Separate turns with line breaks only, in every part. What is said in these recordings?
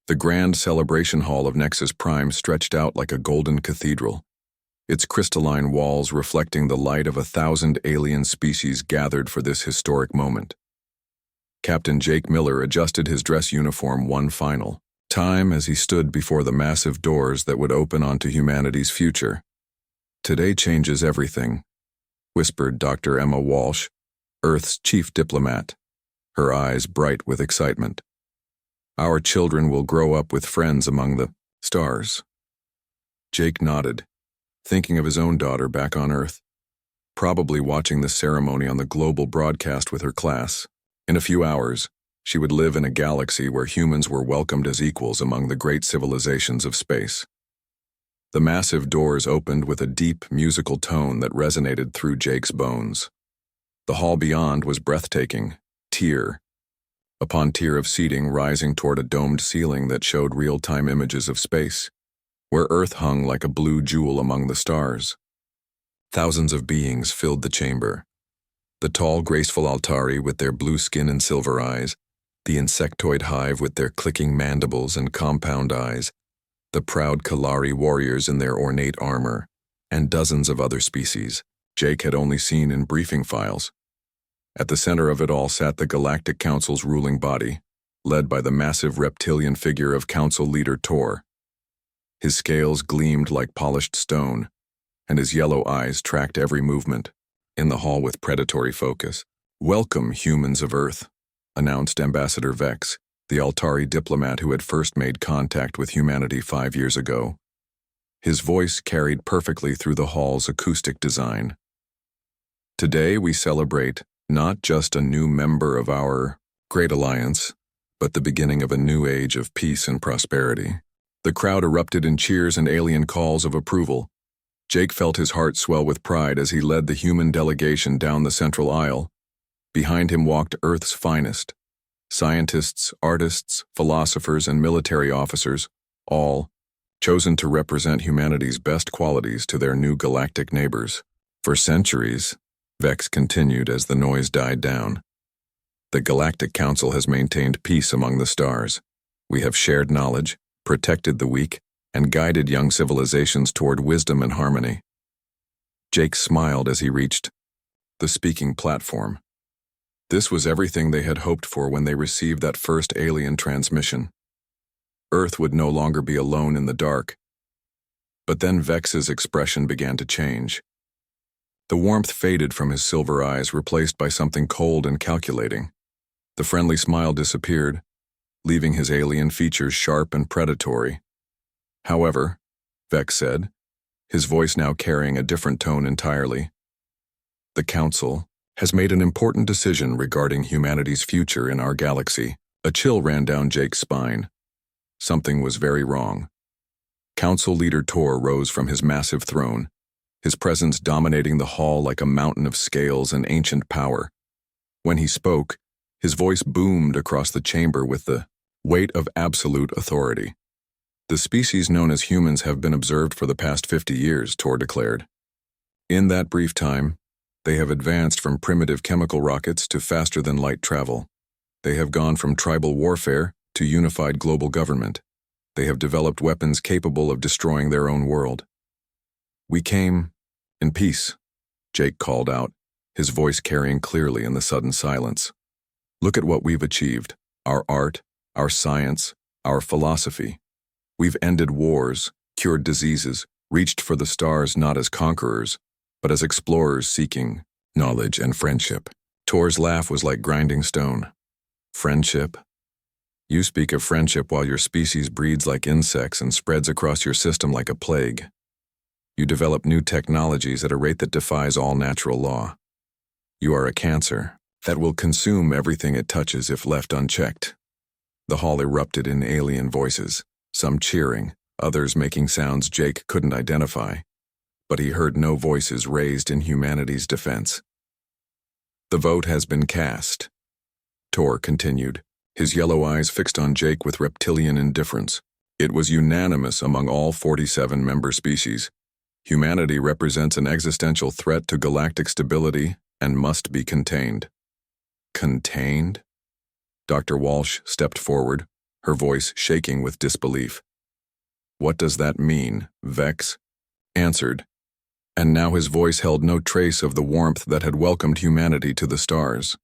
The grand celebration hall of Nexus Prime stretched out like a golden cathedral, its crystalline walls reflecting the light of 1,000 alien species gathered for this historic moment. Captain Jake Miller adjusted his dress uniform one final time as he stood before the massive doors that would open onto humanity's future. "Today changes everything," whispered Dr. Emma Walsh, Earth's chief diplomat, her eyes bright with excitement. "Our children will grow up with friends among the stars." Jake nodded, thinking of his own daughter back on Earth, probably watching the ceremony on the global broadcast with her class. In a few hours, she would live in a galaxy where humans were welcomed as equals among the great civilizations of space. The massive doors opened with a deep musical tone that resonated through Jake's bones. The hall beyond was breathtaking, tier upon tier of seating rising toward a domed ceiling that showed real-time images of space, where Earth hung like a blue jewel among the stars. Thousands of beings filled the chamber. The tall, graceful altari with their blue skin and silver eyes, the insectoid hive with their clicking mandibles and compound eyes, the proud Kalari warriors in their ornate armor, and dozens of other species Jake had only seen in briefing files. At the center of it all sat the Galactic Council's ruling body, led by the massive reptilian figure of Council Leader Tor. His scales gleamed like polished stone, and his yellow eyes tracked every movement in the hall with predatory focus. "Welcome, humans of Earth," announced Ambassador Vex, the Altari diplomat who had first made contact with humanity 5 years ago. His voice carried perfectly through the hall's acoustic design. "Today we celebrate not just a new member of our great alliance, but the beginning of a new age of peace and prosperity." The crowd erupted in cheers and alien calls of approval. Jake felt his heart swell with pride as he led the human delegation down the central aisle. Behind him walked Earth's finest. Scientists, artists, philosophers, and military officers, all chosen to represent humanity's best qualities to their new galactic neighbors. "For centuries," Vex continued as the noise died down, "the Galactic Council has maintained peace among the stars. We have shared knowledge, protected the weak, and guided young civilizations toward wisdom and harmony." Jake smiled as he reached the speaking platform. This was everything they had hoped for when they received that first alien transmission. Earth would no longer be alone in the dark. But then Vex's expression began to change. The warmth faded from his silver eyes, replaced by something cold and calculating. The friendly smile disappeared, leaving his alien features sharp and predatory. "However," Vex said, his voice now carrying a different tone entirely, "the Council has made an important decision regarding humanity's future in our galaxy." A chill ran down Jake's spine. Something was very wrong. Council Leader Tor rose from his massive throne, his presence dominating the hall like a mountain of scales and ancient power. When he spoke, his voice boomed across the chamber with the weight of absolute authority. "The species known as humans have been observed for the past 50 years, Tor declared. In that brief time, they have advanced from primitive chemical rockets to faster-than-light travel. They have gone from tribal warfare to unified global government. They have developed weapons capable of destroying their own world. We came in peace," Jake called out, his voice carrying clearly in the sudden silence. "Look at what we've achieved. Our art, our science, our philosophy. We've ended wars, cured diseases, reached for the stars not as conquerors, but as explorers seeking knowledge and friendship." Tor's laugh was like grinding stone. "Friendship? You speak of friendship while your species breeds like insects and spreads across your system like a plague. You develop new technologies at a rate that defies all natural law. You are a cancer that will consume everything it touches if left unchecked." The hall erupted in alien voices, some cheering, others making sounds Jake couldn't identify. But he heard no voices raised in humanity's defense. "The vote has been cast," Tor continued, his yellow eyes fixed on Jake with reptilian indifference. "It was unanimous among all 47 member species. Humanity represents an existential threat to galactic stability and must be contained." "Contained?" Dr. Walsh stepped forward, her voice shaking with disbelief. "What does that mean?" Vex answered, and now his voice held no trace of the warmth that had welcomed humanity to the stars.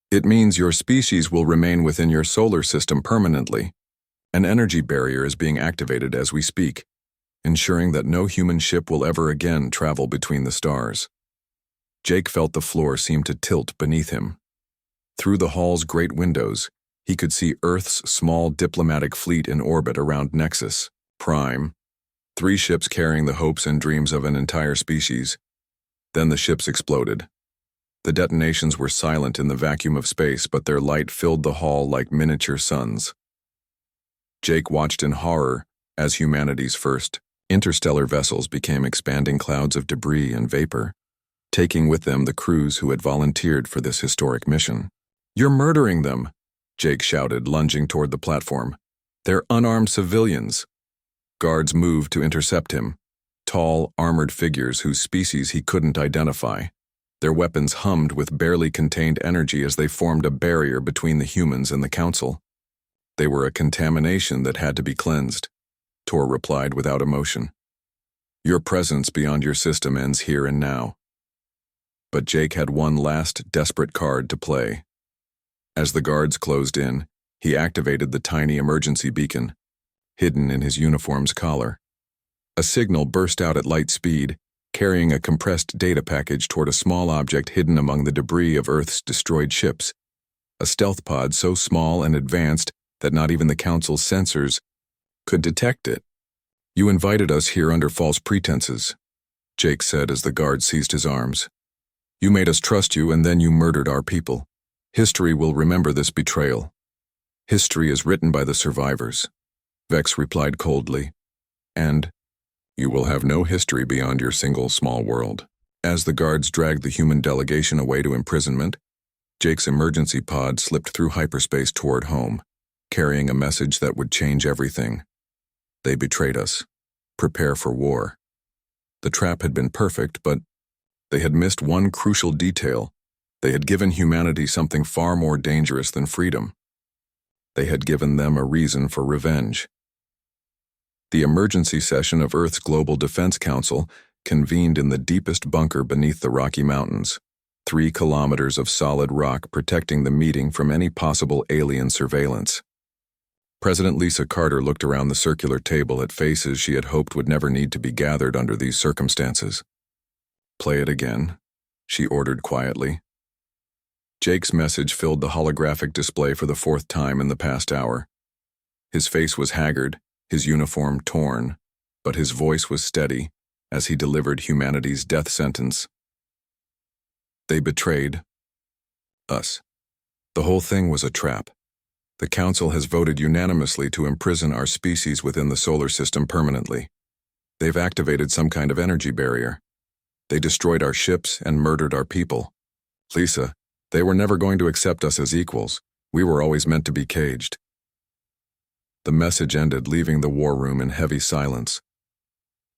"It means your species will remain within your solar system permanently. An energy barrier is being activated as we speak, ensuring that no human ship will ever again travel between the stars." Jake felt the floor seem to tilt beneath him. Through the hall's great windows, he could see Earth's small diplomatic fleet in orbit around Nexus Prime, 3 ships carrying the hopes and dreams of an entire species. Then the ships exploded. The detonations were silent in the vacuum of space, but their light filled the hall like miniature suns. Jake watched in horror as humanity's first interstellar vessels became expanding clouds of debris and vapor, taking with them the crews who had volunteered for this historic mission. "You're murdering them," Jake shouted, lunging toward the platform. "They're unarmed civilians." Guards moved to intercept him, tall, armored figures whose species he couldn't identify. Their weapons hummed with barely contained energy as they formed a barrier between the humans and the Council. They were a contamination that had to be cleansed, Tor replied without emotion. "Your presence beyond your system ends here and now." But Jake had one last desperate card to play. As the guards closed in, he activated the tiny emergency beacon, hidden in his uniform's collar. A signal burst out at light speed, carrying a compressed data package toward a small object hidden among the debris of Earth's destroyed ships. A stealth pod so small and advanced that not even the Council's sensors could detect it. "You invited us here under false pretenses," Jake said as the guard seized his arms. "You made us trust you, and then you murdered our people. History will remember this betrayal. History is written by the survivors," Vex replied coldly. "And you will have no history beyond your single small world." As the guards dragged the human delegation away to imprisonment, Jake's emergency pod slipped through hyperspace toward home, carrying a message that would change everything. They betrayed us. Prepare for war. The trap had been perfect, but they had missed one crucial detail. They had given humanity something far more dangerous than freedom. They had given them a reason for revenge. The emergency session of Earth's Global Defense Council convened in the deepest bunker beneath the Rocky Mountains, 3 kilometers of solid rock protecting the meeting from any possible alien surveillance. President Lisa Carter looked around the circular table at faces she had hoped would never need to be gathered under these circumstances. "Play it again," she ordered quietly. Jake's message filled the holographic display for the 4th time in the past hour. His face was haggard, his uniform torn, but his voice was steady as he delivered humanity's death sentence. "They betrayed us. The whole thing was a trap. The Council has voted unanimously to imprison our species within the solar system permanently. They've activated some kind of energy barrier. They destroyed our ships and murdered our people. Lisa, they were never going to accept us as equals. We were always meant to be caged." The message ended, leaving the war room in heavy silence.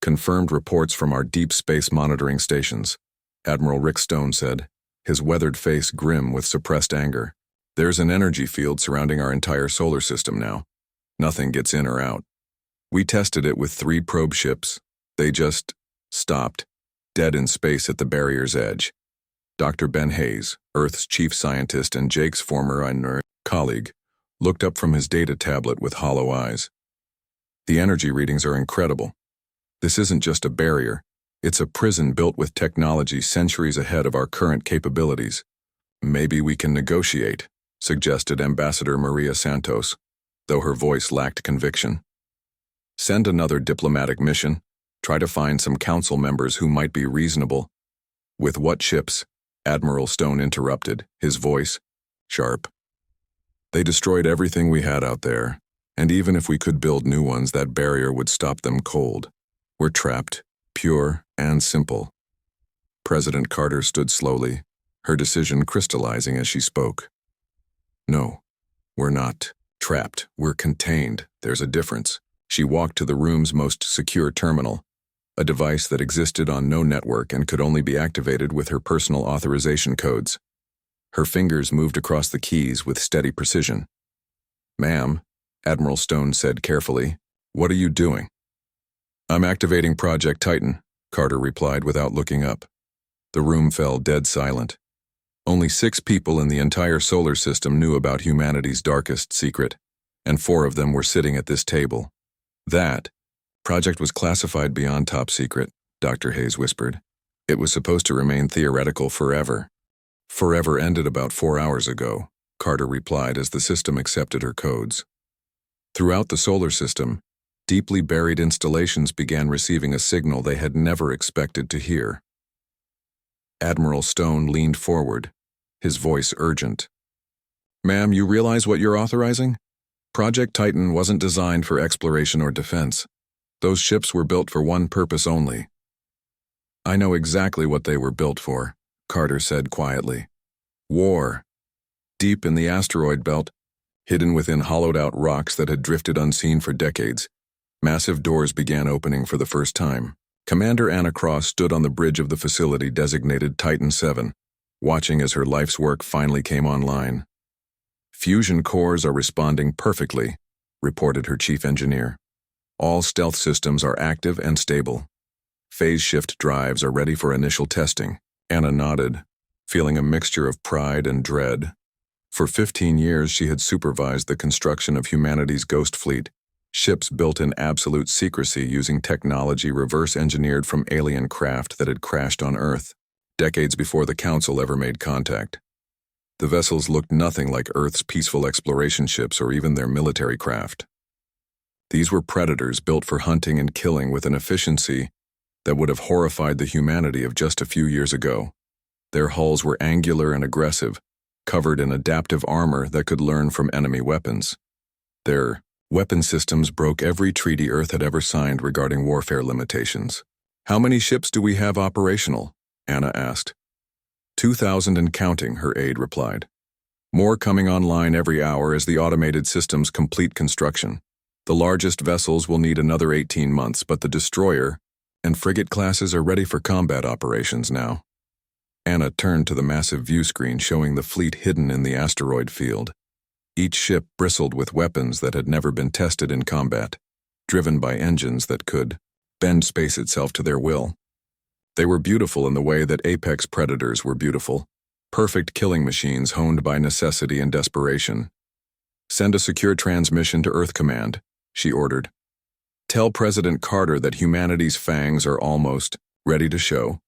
"Confirmed reports from our deep space monitoring stations," Admiral Rick Stone said, his weathered face grim with suppressed anger. "There's an energy field surrounding our entire solar system now. Nothing gets in or out. We tested it with 3 probe ships. They just stopped, dead in space at the barrier's edge." Dr. Ben Hayes, Earth's chief scientist and Jake's former colleague, looked up from his data tablet with hollow eyes. "The energy readings are incredible. This isn't just a barrier. It's a prison built with technology centuries ahead of our current capabilities. Maybe we can negotiate," suggested Ambassador Maria Santos, though her voice lacked conviction. "Send another diplomatic mission. Try to find some council members who might be reasonable." "With what ships?" Admiral Stone interrupted, his voice sharp. "They destroyed everything we had out there, and even if we could build new ones, that barrier would stop them cold. We're trapped, pure and simple." President Carter stood slowly, her decision crystallizing as she spoke. "No, we're not trapped. We're contained. There's a difference." She walked to the room's most secure terminal, a device that existed on no network and could only be activated with her personal authorization codes. Her fingers moved across the keys with steady precision. "Ma'am," Admiral Stone said carefully, "what are you doing?" "I'm activating Project Titan," Carter replied without looking up. The room fell dead silent. Only 6 people in the entire solar system knew about humanity's darkest secret, and 4 of them were sitting at this table. That project was classified beyond top secret, Dr. Hayes whispered. It was supposed to remain theoretical forever. Forever ended about 4 hours ago, Carter replied as the system accepted her codes. Throughout the solar system, deeply buried installations began receiving a signal they had never expected to hear. Admiral Stone leaned forward, his voice urgent. "Ma'am, you realize what you're authorizing? Project Titan wasn't designed for exploration or defense. Those ships were built for one purpose only." "I know exactly what they were built for," Carter said quietly. "War. Deep in the asteroid belt, hidden within hollowed-out rocks that had drifted unseen for decades, massive doors began opening for the first time. Commander Anna Cross stood on the bridge of the facility designated Titan 7, watching as her life's work finally came online. "Fusion cores are responding perfectly," reported her chief engineer. "All stealth systems are active and stable. Phase shift drives are ready for initial testing." Anna nodded, feeling a mixture of pride and dread. For 15 years she had supervised the construction of humanity's ghost fleet, ships built in absolute secrecy using technology reverse-engineered from alien craft that had crashed on Earth, decades before the Council ever made contact. The vessels looked nothing like Earth's peaceful exploration ships or even their military craft. These were predators built for hunting and killing with an efficiency that would have horrified the humanity of just a few years ago. Their hulls were angular and aggressive, covered in adaptive armor that could learn from enemy weapons. Their weapon systems broke every treaty Earth had ever signed regarding warfare limitations. "How many ships do we have operational?" Anna asked. 2,000 and counting, her aide replied. "More coming online every hour as the automated systems complete construction. The largest vessels will need another 18 months, but the destroyer and frigate classes are ready for combat operations now." Anna turned to the massive view screen showing the fleet hidden in the asteroid field. Each ship bristled with weapons that had never been tested in combat, driven by engines that could bend space itself to their will. They were beautiful in the way that apex predators were beautiful, perfect killing machines honed by necessity and desperation. "Send a secure transmission to Earth Command," she ordered. "Tell President Carter that humanity's fangs are almost ready to show."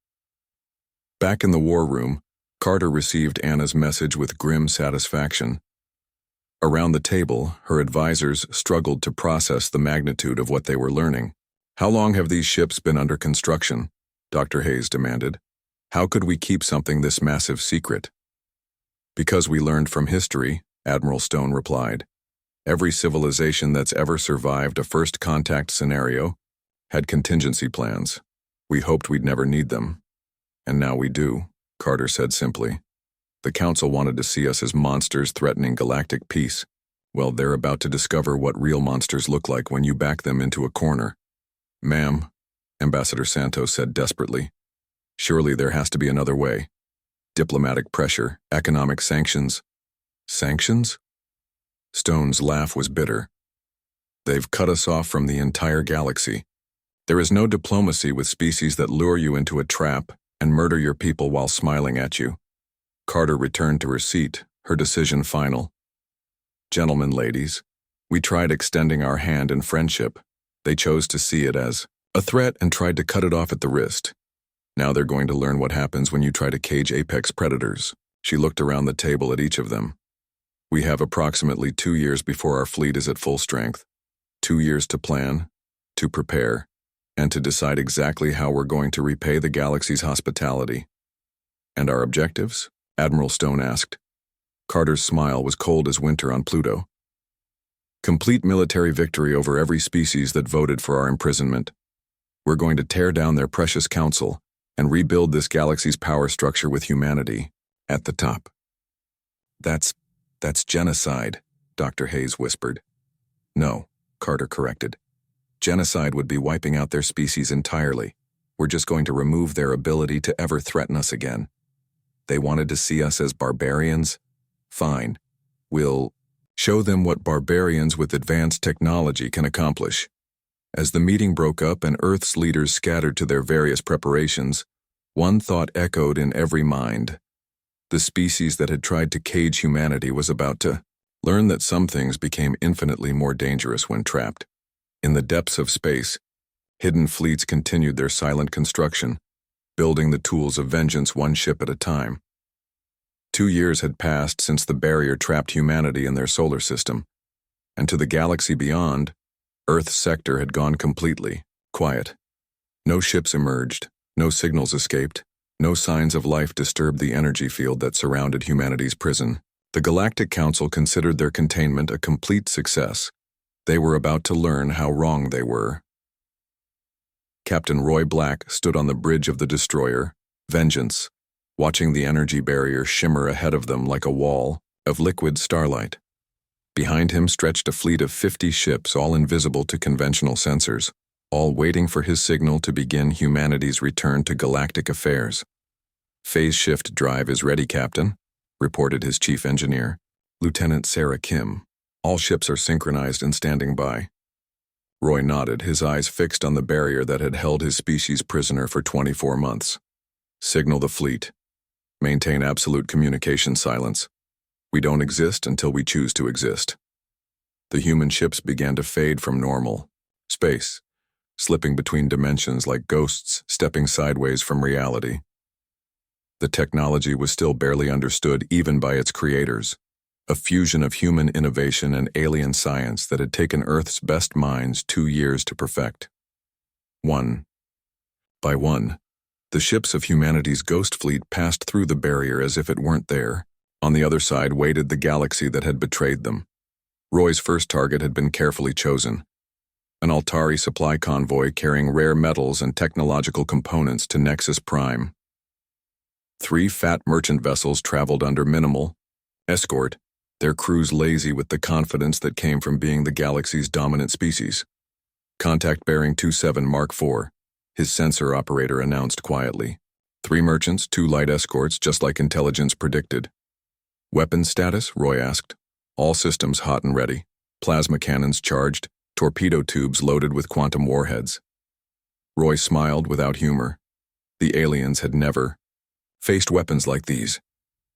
Back in the war room, Carter received Anna's message with grim satisfaction. Around the table, her advisors struggled to process the magnitude of what they were learning. "How long have these ships been under construction?" Dr. Hayes demanded. "How could we keep something this massive secret?" "Because we learned from history," Admiral Stone replied. "Every civilization that's ever survived a first contact scenario had contingency plans. We hoped we'd never need them. And now we do," Carter said simply. "The Council wanted to see us as monsters threatening galactic peace. Well, they're about to discover what real monsters look like when you back them into a corner." "Ma'am," Ambassador Santos said desperately, "surely there has to be another way. Diplomatic pressure, economic sanctions." "Sanctions?" Stone's laugh was bitter. "They've cut us off from the entire galaxy. There is no diplomacy with species that lure you into a trap and murder your people while smiling at you." Carter returned to her seat, her decision final. "Gentlemen, ladies, we tried extending our hand in friendship. They chose to see it as a threat and tried to cut it off at the wrist. Now they're going to learn what happens when you try to cage apex predators." She looked around the table at each of them. "We have approximately 2 years before our fleet is at full strength. 2 years to plan, to prepare, and to decide exactly how we're going to repay the galaxy's hospitality." "And our objectives?" Admiral Stone asked. Carter's smile was cold as winter on Pluto. "Complete military victory over every species that voted for our imprisonment. We're going to tear down their precious council and rebuild this galaxy's power structure with humanity at the top." That's genocide," Dr. Hayes whispered. "No," Carter corrected. "Genocide would be wiping out their species entirely. We're just going to remove their ability to ever threaten us again. They wanted to see us as barbarians? Fine. We'll Show them what barbarians with advanced technology can accomplish. As the meeting broke up and Earth's leaders scattered to their various preparations, one thought echoed in every mind. The species that had tried to cage humanity was about to learn that some things became infinitely more dangerous when trapped. In the depths of space, hidden fleets continued their silent construction, building the tools of vengeance one ship at a time. 2 years had passed since the barrier trapped humanity in their solar system, and to the galaxy beyond, Earth's sector had gone completely quiet. No ships emerged, no signals escaped, no signs of life disturbed the energy field that surrounded humanity's prison. The Galactic Council considered their containment a complete success. They were about to learn how wrong they were. Captain Roy Black stood on the bridge of the destroyer, Vengeance, watching the energy barrier shimmer ahead of them like a wall of liquid starlight. Behind him stretched a fleet of 50 ships, all invisible to conventional sensors, all waiting for his signal to begin humanity's return to galactic affairs. "Phase shift drive is ready, Captain," reported his chief engineer, Lieutenant Sarah Kim. "All ships are synchronized and standing by." Roy nodded, his eyes fixed on the barrier that had held his species prisoner for 24 months. "Signal the fleet. Maintain absolute communication silence. We don't exist until we choose to exist." The human ships began to fade from normal space, slipping between dimensions like ghosts stepping sideways from reality. The technology was still barely understood even by its creators, a fusion of human innovation and alien science that had taken Earth's best minds 2 years to perfect. One by one, the ships of humanity's ghost fleet passed through the barrier as if it weren't there. On the other side waited the galaxy that had betrayed them. Roy's first target had been carefully chosen, an Altari supply convoy carrying rare metals and technological components to Nexus Prime. 3 fat merchant vessels traveled under minimal escort, their crews lazy with the confidence that came from being the galaxy's dominant species. "Contact bearing 27 Mark IV, his sensor operator announced quietly. 3 merchants, 2 light escorts, just like intelligence predicted. "Weapons status?" Roy asked. "All systems hot and ready. Plasma cannons charged, torpedo tubes loaded with quantum warheads." Roy smiled without humor. The aliens had never faced weapons like these.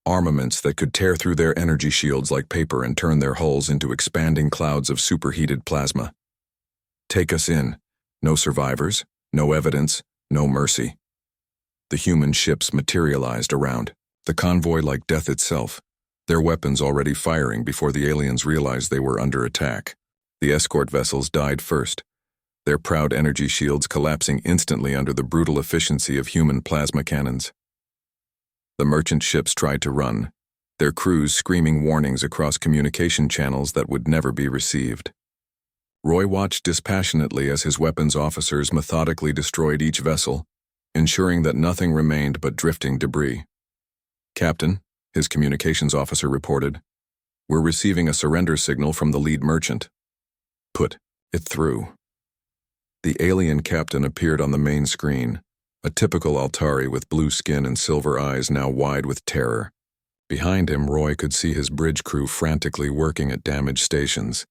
Armaments that could tear through their energy shields like paper and turn their hulls into expanding clouds of superheated plasma. "Take us in. No survivors, no evidence, no mercy." The human ships materialized around the convoy like death itself, their weapons already firing before the aliens realized they were under attack. The escort vessels died first, their proud energy shields collapsing instantly under the brutal efficiency of human plasma cannons. The merchant ships tried to run, their crews screaming warnings across communication channels that would never be received. Roy watched dispassionately as his weapons officers methodically destroyed each vessel, ensuring that nothing remained but drifting debris. "Captain," his communications officer reported, "we're receiving a surrender signal from the lead merchant." "Put it through." The alien captain appeared on the main screen, a typical Altari with blue skin and silver eyes now wide with terror. Behind him, Roy could see his bridge crew frantically working at damaged stations.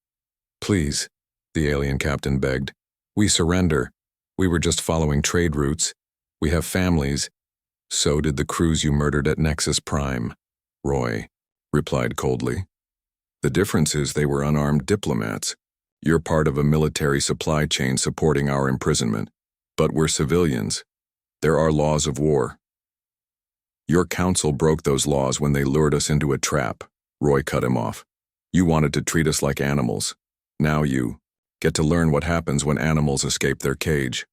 "Please," the alien captain begged. "We surrender. We were just following trade routes. We have families." "So did the crews you murdered at Nexus Prime," Roy replied coldly. "The difference is they were unarmed diplomats. You're part of a military supply chain supporting our imprisonment. But we're civilians. There are laws of war." "Your council broke those laws when they lured us into a trap," Roy cut him off. "You wanted to treat us like animals. Now you get to learn what happens when animals escape their cage."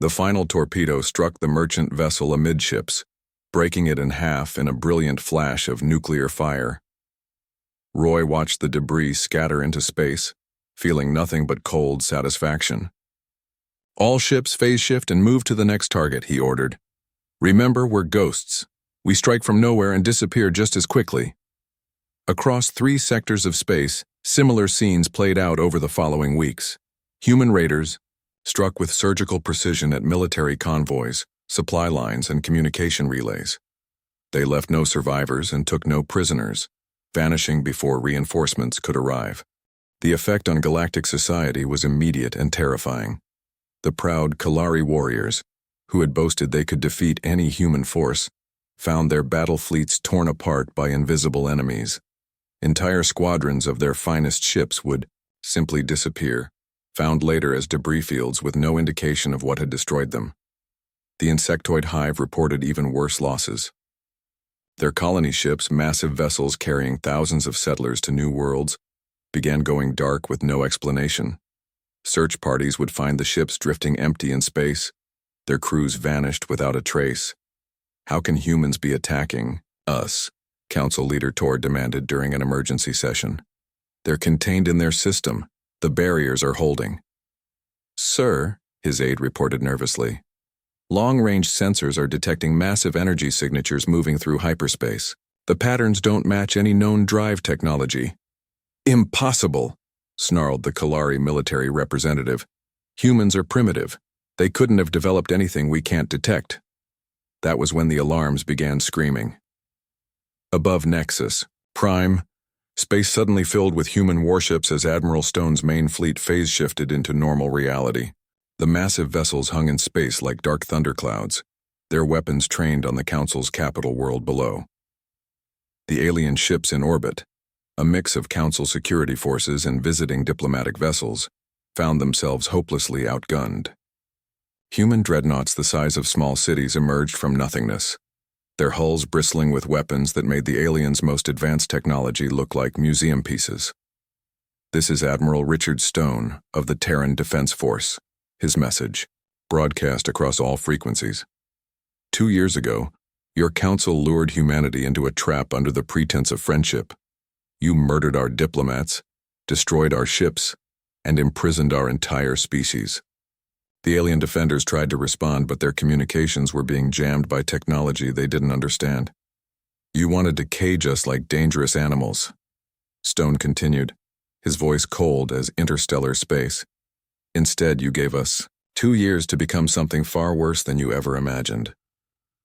The final torpedo struck the merchant vessel amidships, breaking it in half in a brilliant flash of nuclear fire. Roy watched the debris scatter into space, feeling nothing but cold satisfaction. "All ships phase shift and move to the next target," he ordered. "Remember, we're ghosts. We strike from nowhere and disappear just as quickly." Across 3 sectors of space, similar scenes played out over the following weeks. Human raiders struck with surgical precision at military convoys, supply lines, and communication relays. They left no survivors and took no prisoners, vanishing before reinforcements could arrive. The effect on galactic society was immediate and terrifying. The proud Kalari warriors, who had boasted they could defeat any human force, found their battle fleets torn apart by invisible enemies. Entire squadrons of their finest ships would simply disappear, found later as debris fields with no indication of what had destroyed them. The insectoid hive reported even worse losses. Their colony ships, massive vessels carrying thousands of settlers to new worlds, began going dark with no explanation. Search parties would find the ships drifting empty in space. Their crews vanished without a trace. How can humans be attacking us? Council Leader Tor demanded during an emergency session. They're contained in their system. The barriers are holding. Sir, his aide reported nervously. Long-range sensors are detecting massive energy signatures moving through hyperspace. The patterns don't match any known drive technology. Impossible, snarled the Kalari military representative. Humans are primitive. They couldn't have developed anything we can't detect. That was when the alarms began screaming. Above Nexus, Prime, space suddenly filled with human warships as Admiral Stone's main fleet phase-shifted into normal reality. The massive vessels hung in space like dark thunderclouds, their weapons trained on the Council's capital world below. The alien ships in orbit, a mix of Council security forces and visiting diplomatic vessels, found themselves hopelessly outgunned. Human dreadnoughts the size of small cities emerged from nothingness, their hulls bristling with weapons that made the aliens' most advanced technology look like museum pieces. This is Admiral Richard Stone of the Terran Defense Force, his message, broadcast across all frequencies. 2 years ago, your council lured humanity into a trap under the pretense of friendship. You murdered our diplomats, destroyed our ships, and imprisoned our entire species. The alien defenders tried to respond, but their communications were being jammed by technology they didn't understand. You wanted to cage us like dangerous animals. Stone continued, his voice cold as interstellar space. Instead, you gave us 2 years to become something far worse than you ever imagined.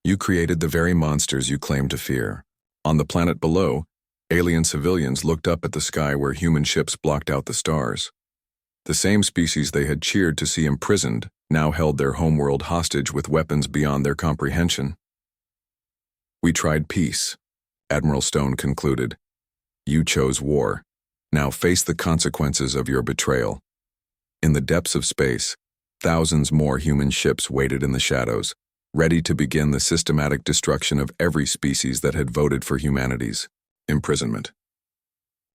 You created the very monsters you claimed to fear. On the planet below, alien civilians looked up at the sky where human ships blocked out the stars. The same species they had cheered to see imprisoned now held their homeworld hostage with weapons beyond their comprehension. We tried peace, Admiral Stone concluded. You chose war. Now face the consequences of your betrayal. In the depths of space, thousands more human ships waited in the shadows, ready to begin the systematic destruction of every species that had voted for humanity's imprisonment.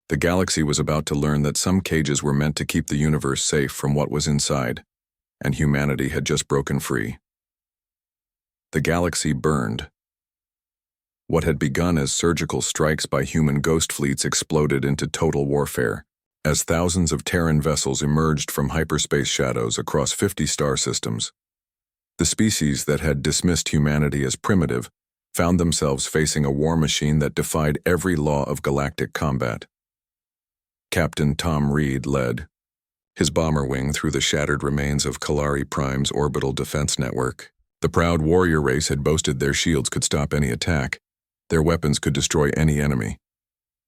The galaxy was about to learn that some cages were meant to keep the universe safe from what was inside, and humanity had just broken free. The galaxy burned. What had begun as surgical strikes by human ghost fleets exploded into total warfare, as thousands of Terran vessels emerged from hyperspace shadows across 50 star systems. The species that had dismissed humanity as primitive found themselves facing a war machine that defied every law of galactic combat. Captain Tom Reed led, his bomber wing through the shattered remains of Kalari Prime's orbital defense network. The proud warrior race had boasted their shields could stop any attack, their weapons could destroy any enemy.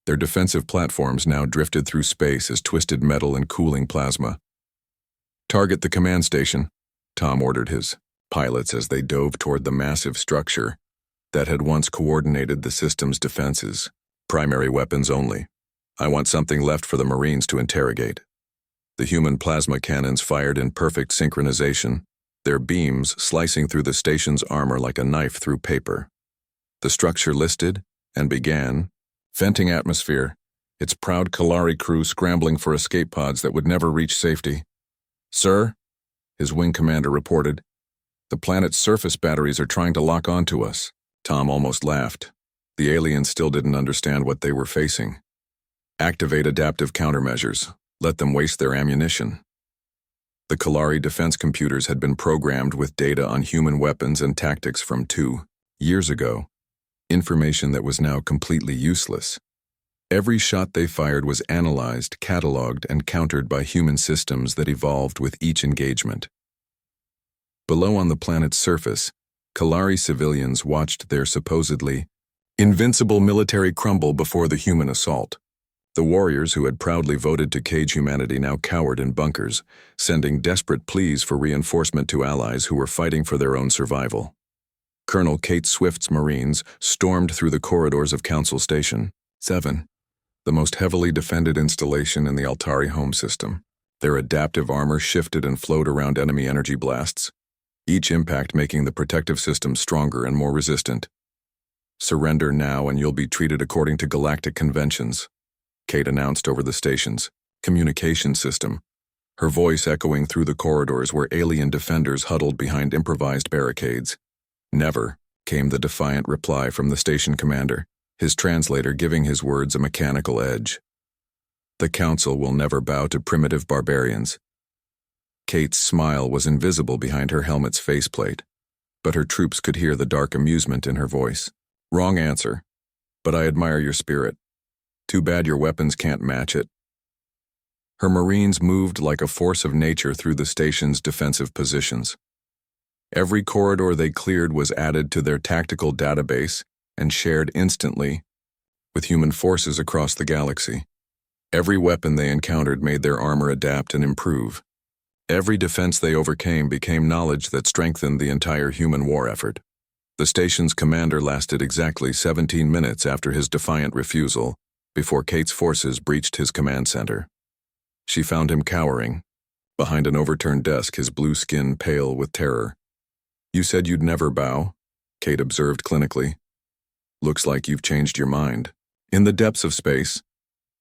Their defensive platforms now drifted through space as twisted metal and cooling plasma. Target the command station, Tom ordered his pilots as they dove toward the massive structure that had once coordinated the system's defenses. Primary weapons only. I want something left for the Marines to interrogate. The human plasma cannons fired in perfect synchronization, their beams slicing through the station's armor like a knife through paper. The structure listed and began, venting atmosphere, its proud Kalari crew scrambling for escape pods that would never reach safety. Sir, his wing commander reported, the planet's surface batteries are trying to lock onto us. Tom almost laughed. The aliens still didn't understand what they were facing. Activate adaptive countermeasures. Let them waste their ammunition. The Kalari defense computers had been programmed with data on human weapons and tactics from 2 years ago, information that was now completely useless. Every shot they fired was analyzed, cataloged, and countered by human systems that evolved with each engagement. Below on the planet's surface, Kalari civilians watched their supposedly Invincible military crumble before the human assault. The warriors who had proudly voted to cage humanity now cowered in bunkers, sending desperate pleas for reinforcement to allies who were fighting for their own survival. Colonel Kate Swift's Marines stormed through the corridors of Council Station 7, the most heavily defended installation in the Altari home system. Their adaptive armor shifted and flowed around enemy energy blasts, each impact making the protective system stronger and more resistant. "Surrender now and you'll be treated according to galactic conventions," Kate announced over the station's communication system, her voice echoing through the corridors where alien defenders huddled behind improvised barricades. "Never," came the defiant reply from the station commander, his translator giving his words a mechanical edge. "The Council will never bow to primitive barbarians." Kate's smile was invisible behind her helmet's faceplate, but her troops could hear the dark amusement in her voice. "Wrong answer, but I admire your spirit. Too bad your weapons can't match it." Her Marines moved like a force of nature through the station's defensive positions. Every corridor they cleared was added to their tactical database and shared instantly with human forces across the galaxy. Every weapon they encountered made their armor adapt and improve. Every defense they overcame became knowledge that strengthened the entire human war effort. The station's commander lasted exactly 17 minutes after his defiant refusal, before Kate's forces breached his command center. She found him cowering, behind an overturned desk, his blue skin pale with terror. "You said you'd never bow," Kate observed clinically. "Looks like you've changed your mind." In the depths of space,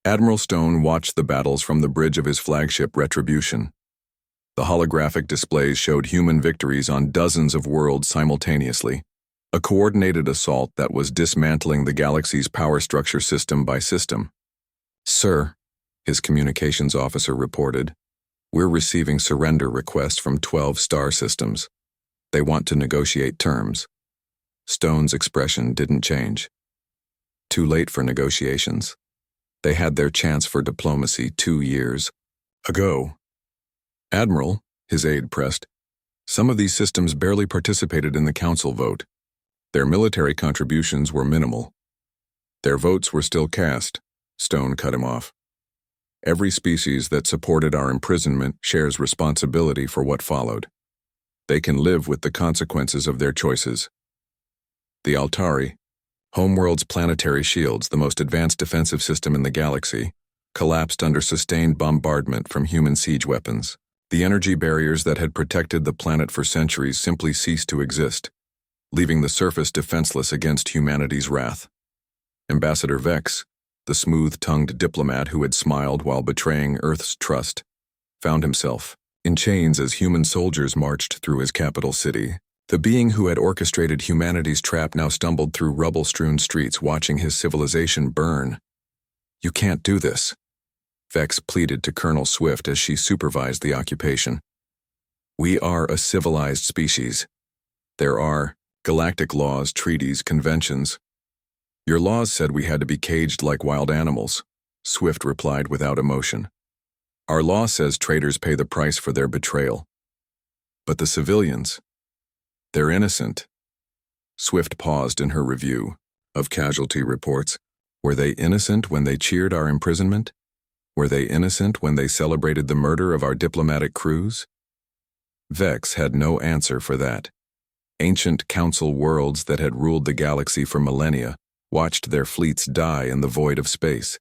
Admiral Stone watched the battles from the bridge of his flagship Retribution. The holographic displays showed human victories on dozens of worlds simultaneously, a coordinated assault that was dismantling the galaxy's power structure system by system. "Sir," his communications officer reported, "we're receiving surrender requests from 12 star systems. They want to negotiate terms." Stone's expression didn't change. Too late for negotiations. They had their chance for diplomacy 2 years ago. "Admiral," his aide pressed, "some of these systems barely participated in the Council vote. Their military contributions were minimal." "Their votes were still cast," Stone cut him off. "Every species that supported our imprisonment shares responsibility for what followed. They can live with the consequences of their choices." The Altari, homeworld's planetary shields, the most advanced defensive system in the galaxy, collapsed under sustained bombardment from human siege weapons. The energy barriers that had protected the planet for centuries simply ceased to exist, leaving the surface defenseless against humanity's wrath. Ambassador Vex, the smooth-tongued diplomat who had smiled while betraying Earth's trust, found himself in chains as human soldiers marched through his capital city. The being who had orchestrated humanity's trap now stumbled through rubble-strewn streets watching his civilization burn. "You can't do this," Vex pleaded to Colonel Swift as she supervised the occupation. "We are a civilized species. There are galactic laws, treaties, conventions." "Your laws said we had to be caged like wild animals," Swift replied without emotion. "Our law says traitors pay the price for their betrayal. But the civilians, they're innocent." Swift paused in her review of casualty reports. Were they innocent when they cheered our imprisonment? Were they innocent when they celebrated the murder of our diplomatic crews? Vex had no answer for that. Ancient council worlds that had ruled the galaxy for millennia watched their fleets die in the void of space.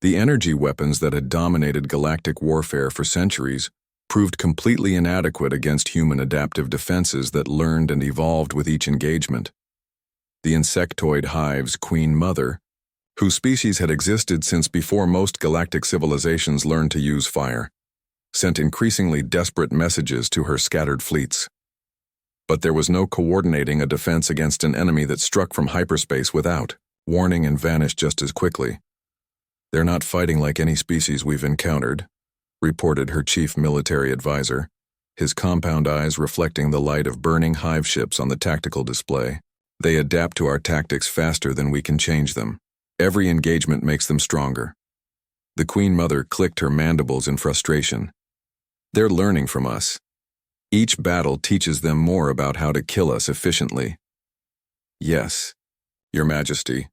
The energy weapons that had dominated galactic warfare for centuries proved completely inadequate against human adaptive defenses that learned and evolved with each engagement. The insectoid hive's queen mother, whose species had existed since before most galactic civilizations learned to use fire, sent increasingly desperate messages to her scattered fleets. But there was no coordinating a defense against an enemy that struck from hyperspace without warning and vanished just as quickly. "They're not fighting like any species we've encountered," reported her chief military advisor, his compound eyes reflecting the light of burning hive ships on the tactical display. "They adapt to our tactics faster than we can change them. Every engagement makes them stronger." The Queen Mother clicked her mandibles in frustration. "They're learning from us. Each battle teaches them more about how to kill us efficiently." "Yes, Your Majesty,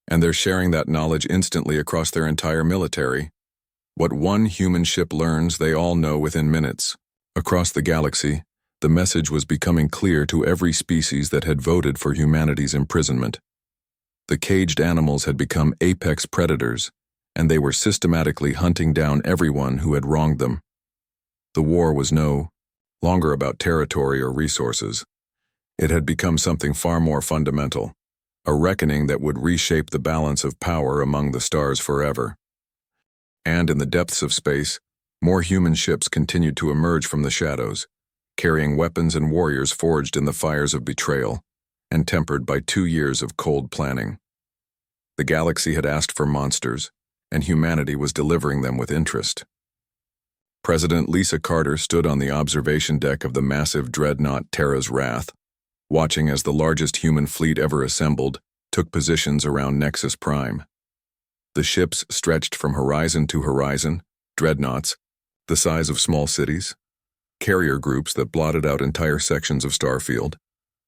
and they're sharing that knowledge instantly across their entire military. What one human ship learns, they all know within minutes. Across the galaxy, the message was becoming clear to every species that had voted for humanity's imprisonment. The caged animals had become apex predators, and they were systematically hunting down everyone who had wronged them. The war was no longer about territory or resources. It had become something far more fundamental, a reckoning that would reshape the balance of power among the stars forever. And in the depths of space, more human ships continued to emerge from the shadows, carrying weapons and warriors forged in the fires of betrayal, and tempered by 2 years of cold planning. The galaxy had asked for monsters, and humanity was delivering them with interest. President Lisa Carter stood on the observation deck of the massive dreadnought Terra's Wrath, watching as the largest human fleet ever assembled took positions around Nexus Prime. The ships stretched from horizon to horizon, dreadnoughts, the size of small cities, carrier groups that blotted out entire sections of Starfield,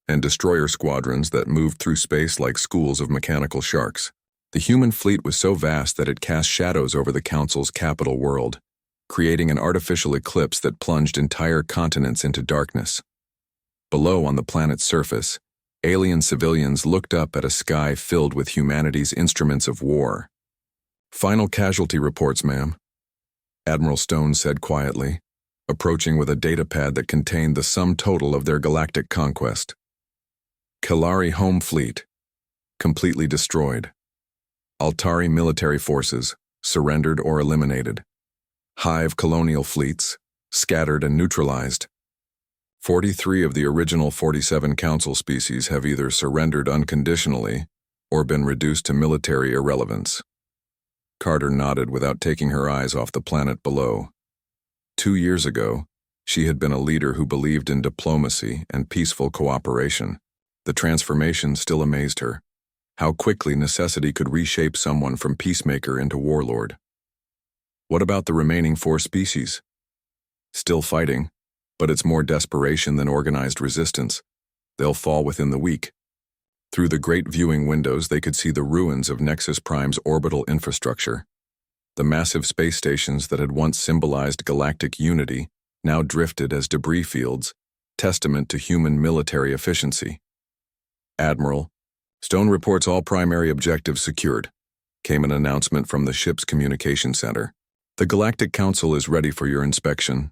and destroyer squadrons that moved through space like schools of mechanical sharks. The human fleet was so vast that it cast shadows over the Council's capital world, creating an artificial eclipse that plunged entire continents into darkness. Below on the planet's surface, alien civilians looked up at a sky filled with humanity's instruments of war. "Final casualty reports, ma'am," Admiral Stone said quietly, approaching with a datapad that contained the sum total of their galactic conquest. Kalari home fleet, completely destroyed. Altari military forces, surrendered or eliminated. Hive colonial fleets, scattered and neutralized. 43 of the original 47 Council species have either surrendered unconditionally or been reduced to military irrelevance. Carter nodded without taking her eyes off the planet below. 2 years ago, she had been a leader who believed in diplomacy and peaceful cooperation. The transformation still amazed her. How quickly necessity could reshape someone from peacemaker into warlord. What about the remaining 4 species? Still fighting, but it's more desperation than organized resistance. They'll fall within the week. Through the great viewing windows, they could see the ruins of Nexus Prime's orbital infrastructure. The massive space stations that had once symbolized galactic unity now drifted as debris fields, testament to human military efficiency. "Admiral, Stone reports all primary objectives secured," came an announcement from the ship's communication center. "The Galactic Council is ready for your inspection."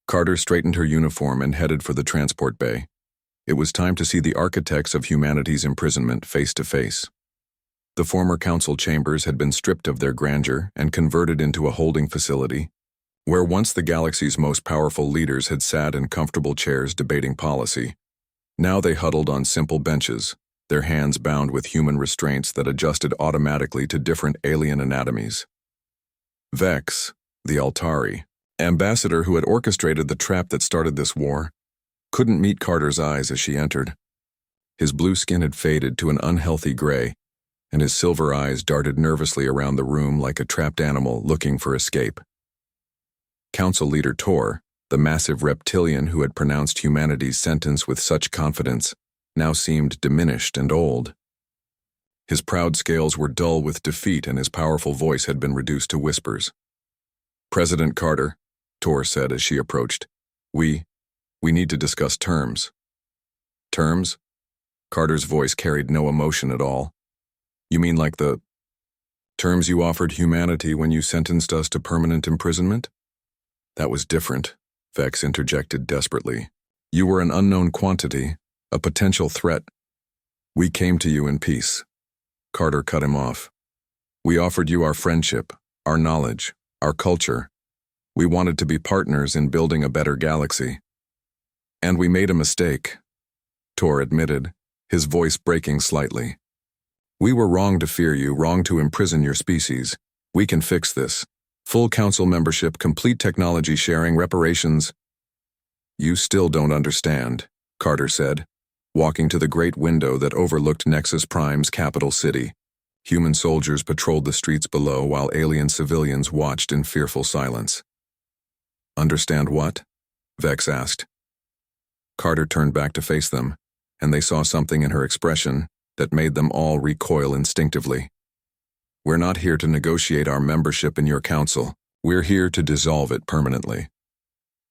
Carter straightened her uniform and headed for the transport bay. It was time to see the architects of humanity's imprisonment face to face. The former council chambers had been stripped of their grandeur and converted into a holding facility, where once the galaxy's most powerful leaders had sat in comfortable chairs debating policy. Now they huddled on simple benches, their hands bound with human restraints that adjusted automatically to different alien anatomies. Vex, the Altari, ambassador who had orchestrated the trap that started this war, couldn't meet Carter's eyes as she entered. His blue skin had faded to an unhealthy gray, and his silver eyes darted nervously around the room like a trapped animal looking for escape. Council leader Tor, the massive reptilian who had pronounced humanity's sentence with such confidence, now seemed diminished and old. His proud scales were dull with defeat and his powerful voice had been reduced to whispers. "President Carter," Tor said as she approached, We need to discuss terms." "Terms?" Carter's voice carried no emotion at all. "You mean like the terms you offered humanity when you sentenced us to permanent imprisonment?" "That was different," Vex interjected desperately. "You were an unknown quantity, a potential threat. We came to you in peace." Carter cut him off. "We offered you our friendship, our knowledge, our culture. We wanted to be partners in building a better galaxy. And we made a mistake," Tor admitted, his voice breaking slightly. "We were wrong to fear you, wrong to imprison your species. We can fix this. Full council membership, complete technology sharing, reparations." "You still don't understand," Carter said, walking to the great window that overlooked Nexus Prime's capital city. Human soldiers patrolled the streets below while alien civilians watched in fearful silence. "Understand what?" Vex asked. Carter turned back to face them, and they saw something in her expression, that made them all recoil instinctively. We're not here to negotiate our membership in your council. We're here to dissolve it permanently.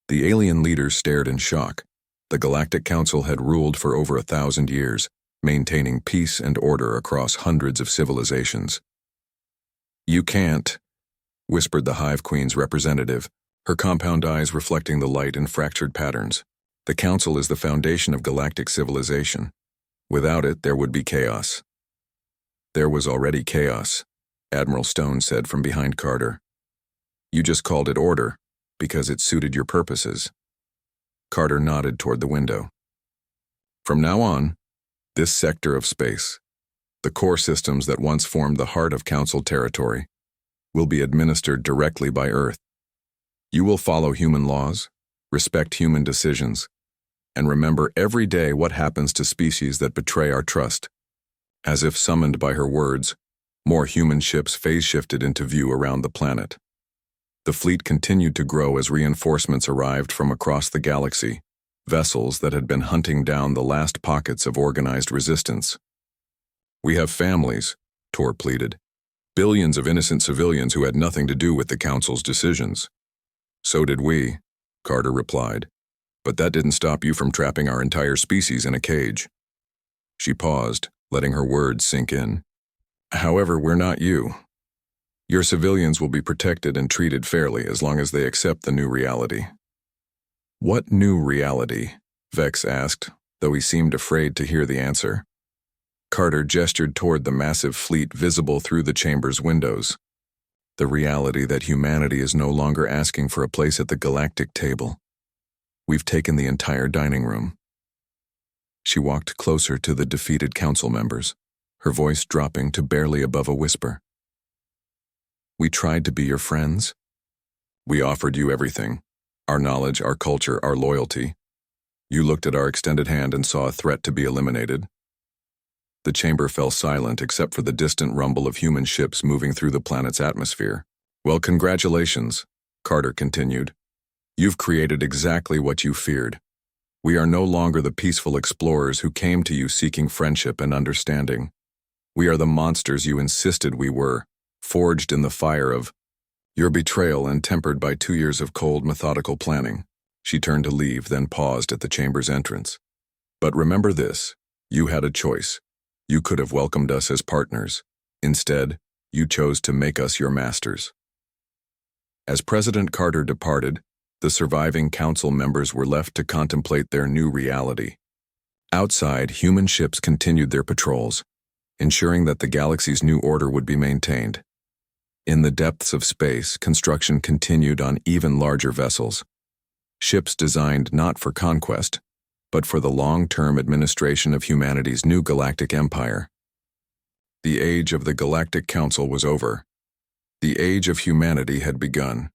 The alien leaders stared in shock. The Galactic Council had ruled for over 1,000 years, maintaining peace and order across hundreds of civilizations. You can't, whispered the Hive Queen's representative, her compound eyes reflecting the light in fractured patterns. The Council is the foundation of galactic civilization. Without it, there would be chaos. There was already chaos, Admiral Stone said from behind Carter. You just called it order, because it suited your purposes. Carter nodded toward the window. From now on, this sector of space, the core systems that once formed the heart of Council territory, will be administered directly by Earth. You will follow human laws, respect human decisions, and remember every day what happens to species that betray our trust. As if summoned by her words, more human ships phase-shifted into view around the planet. The fleet continued to grow as reinforcements arrived from across the galaxy, vessels that had been hunting down the last pockets of organized resistance. We have families, Tor pleaded. Billions of innocent civilians who had nothing to do with the Council's decisions. So did we, Carter replied. But that didn't stop you from trapping our entire species in a cage. She paused, letting her words sink in. However, we're not you. Your civilians will be protected and treated fairly as long as they accept the new reality. What new reality? Vex asked, though he seemed afraid to hear the answer. Carter gestured toward the massive fleet visible through the chamber's windows. The reality that humanity is no longer asking for a place at the galactic table. We've taken the entire dining room. She walked closer to the defeated council members, her voice dropping to barely above a whisper. We tried to be your friends. We offered you everything. Our knowledge, our culture, our loyalty. You looked at our extended hand and saw a threat to be eliminated. The chamber fell silent except for the distant rumble of human ships moving through the planet's atmosphere. Well, congratulations, Carter continued. You've created exactly what you feared. We are no longer the peaceful explorers who came to you seeking friendship and understanding. We are the monsters you insisted we were, forged in the fire of your betrayal and tempered by 2 years of cold, methodical planning. She turned to leave, then paused at the chamber's entrance. But remember this, you had a choice. You could have welcomed us as partners. Instead, you chose to make us your masters. As President Carter departed, the surviving council members were left to contemplate their new reality. Outside, human ships continued their patrols, ensuring that the galaxy's new order would be maintained. In the depths of space, construction continued on even larger vessels. Ships designed not for conquest, but for the long-term administration of humanity's new galactic empire. The age of the Galactic Council was over. The age of humanity had begun.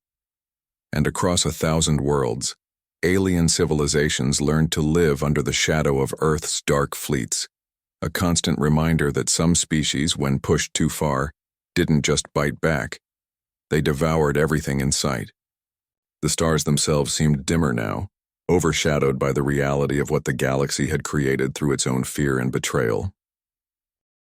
And across 1,000 worlds, alien civilizations learned to live under the shadow of Earth's dark fleets, a constant reminder that some species, when pushed too far, didn't just bite back. They devoured everything in sight. The stars themselves seemed dimmer now, overshadowed by the reality of what the galaxy had created through its own fear and betrayal.